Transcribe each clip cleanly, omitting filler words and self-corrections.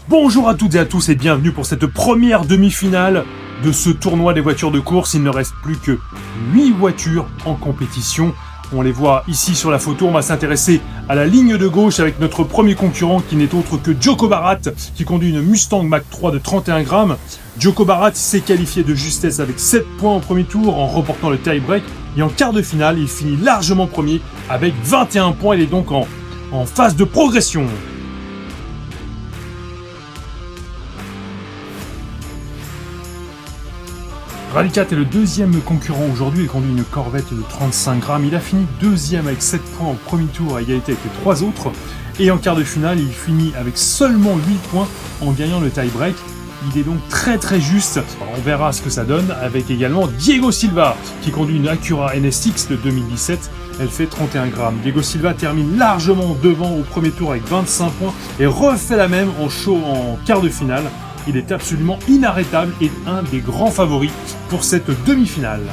Bonjour à toutes et à tous et bienvenue pour cette première demi-finale de ce tournoi des voitures de course. Il ne reste plus que 8 voitures en compétition. On les voit ici sur la photo. On va s'intéresser à la ligne de gauche avec notre premier concurrent qui n'est autre que Djoko Barat qui conduit une Mustang Mach 3 de 31 grammes. Djoko Barat s'est qualifié de justesse avec 7 points au premier tour en remportant le tie-break. Et en quart de finale, il finit largement premier avec 21 points. Il est donc en phase de progression. Rally 4 est le deuxième concurrent aujourd'hui, il conduit une Corvette de 35 grammes. Il a fini deuxième avec 7 points au premier tour à égalité avec les 3 autres. Et en quart de finale, il finit avec seulement 8 points en gagnant le tie-break. Il est donc très juste. Alors, on verra ce que ça donne avec également Diego Silva qui conduit une Acura NSX de 2017. Elle fait 31 grammes. Diego Silva termine largement devant au premier tour avec 25 points et refait la même en quart de finale. Il est absolument inarrêtable et un des grands favoris pour cette demi-finale.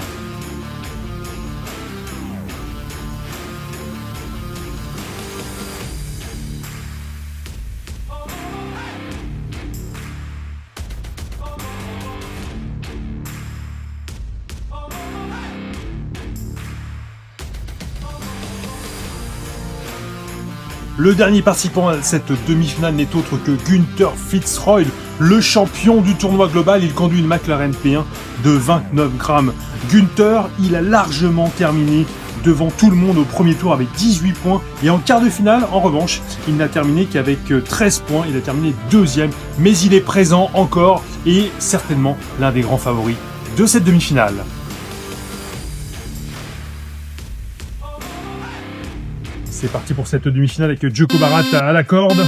Le dernier participant à cette demi-finale n'est autre que Günther Fitzroy, le champion du tournoi global. Il conduit une McLaren P1 de 29 grammes. Günther, il a largement terminé devant tout le monde au premier tour avec 18 points. Et en quart de finale, en revanche, il n'a terminé qu'avec 13 points. Il a terminé deuxième, mais il est présent encore et certainement l'un des grands favoris de cette demi-finale. C'est parti pour cette demi-finale avec Djoko Barat à la corde.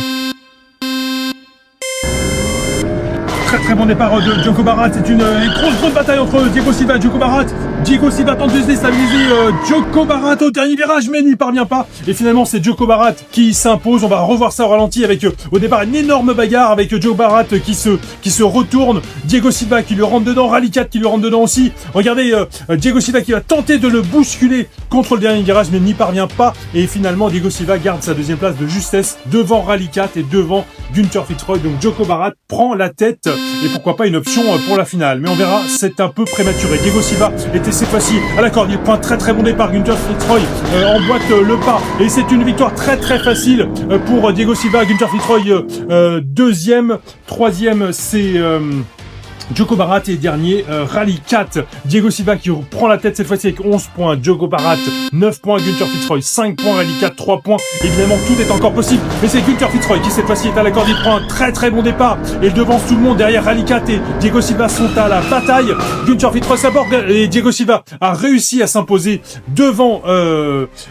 Très bon départ de Djoko Barat. C'est une grosse bataille entre Diego Silva et Djoko Barat. Diego Silva tente de se déstabiliser Djoko Barat au dernier virage, mais n'y parvient pas. Et finalement, c'est Djoko Barat qui s'impose. On va revoir ça au ralenti avec au départ une énorme bagarre avec Djoko Barat qui se retourne. Diego Silva qui lui rentre dedans. Rally 4 qui lui rentre dedans aussi. Regardez Diego Silva qui va tenter de le bousculer contre le dernier virage, mais n'y parvient pas. Et finalement, Diego Silva garde sa deuxième place de justesse devant Rally 4 et devant Günther Fitzroy. Donc Djoko Barat prend la tête. Et pourquoi pas une option pour la finale. Mais on verra, c'est un peu prématuré. Diego Silva était cette fois-ci à la corde. Il prend un très bon départ. Günther Fitzroy emboîte le pas. Et c'est une victoire très facile pour Diego Silva. Günther Fitzroy deuxième. Troisième, c'est Djoko Barat et dernier, Rally 4. Diego Silva qui prend la tête cette fois-ci avec 11 points. Djoko Barat, 9 points. Günther Fitzroy, 5 points. Rally 4, 3 points. Évidemment, tout est encore possible. Mais c'est Günther Fitzroy qui cette fois-ci est à la corde. Il prend un très bon départ. Et il devance tout le monde. Derrière, Rally 4 et Diego Silva sont à la bataille. Günther Fitzroy s'aborde et Diego Silva a réussi à s'imposer devant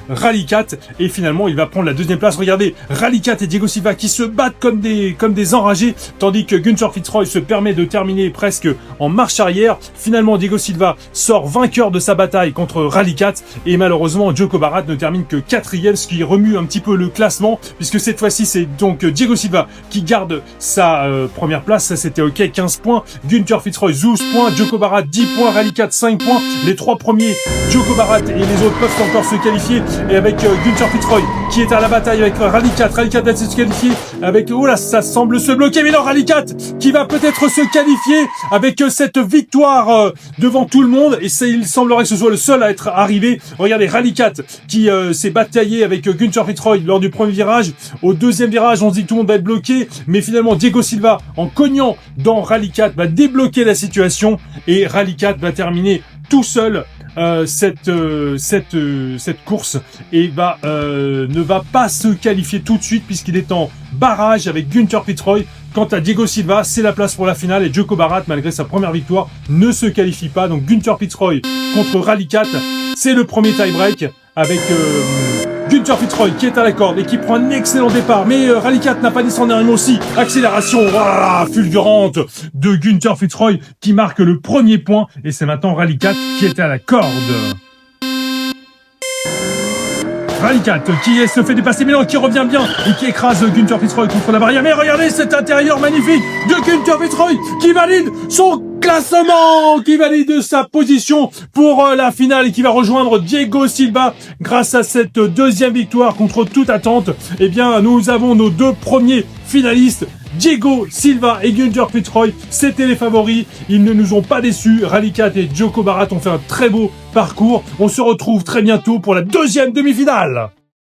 Rally 4. Et finalement, il va prendre la deuxième place. Regardez, Rally 4 et Diego Silva qui se battent comme des enragés. Tandis que Günther Fitzroy se permet de terminer presque en marche arrière. Finalement, Diego Silva sort vainqueur de sa bataille contre Rally 4 et malheureusement, Djoko Barat ne termine que 4e, ce qui remue un petit peu le classement puisque cette fois-ci, c'est donc Diego Silva qui garde sa première place. Ça, c'était OK, 15 points. Günther Fitzroy, 12 points. Djoko Barat, 10 points. Rally 4, 5 points. Les 3 premiers, Djoko Barat et les autres peuvent encore se qualifier. Et avec Günther Fitzroy qui est à la bataille avec Rally 4. Rally 4 va se qualifier avec... Oh là, ça semble se bloquer. Mais non, Rally 4 qui va peut-être se qualifier avec cette victoire devant tout le monde. Et il semblerait que ce soit le seul à être arrivé. Regardez, Rally 4 qui s'est bataillé avec Günther Fitzroy lors du premier virage. Au deuxième virage, on se dit que tout le monde va être bloqué. Mais finalement, Diego Silva, en cognant dans Rally 4, va débloquer la situation. Et Rally 4 va terminer tout seul cette course et ne va pas se qualifier tout de suite puisqu'il est en barrage avec Günther Fitzroy. Quant à Diego Silva, c'est la place pour la finale et Djoko Barat, malgré sa première victoire, ne se qualifie pas. Donc Günther Fitzroy contre Rally 4, c'est le premier tie-break avec Günther Fitzroy qui est à la corde et qui prend un excellent départ. Mais Rally 4 n'a pas descendu un aussi. Accélération fulgurante de Günther Fitzroy qui marque le premier point. Et c'est maintenant Rally 4 qui est à la corde. Rally 4 qui se fait dépasser, mais non, qui revient bien et qui écrase Günther Fitzroy contre la barrière. Mais regardez cet intérieur magnifique de Günther Fitzroy qui valide son classement, qui valide sa position pour la finale et qui va rejoindre Diego Silva grâce à cette deuxième victoire contre toute attente. Eh bien, nous avons nos deux premiers finalistes Diego Silva et Gunther Petroy, c'était les favoris. Ils ne nous ont pas déçus. Rallycat et Djoko Barat ont fait un très beau parcours. On se retrouve très bientôt pour la deuxième demi-finale.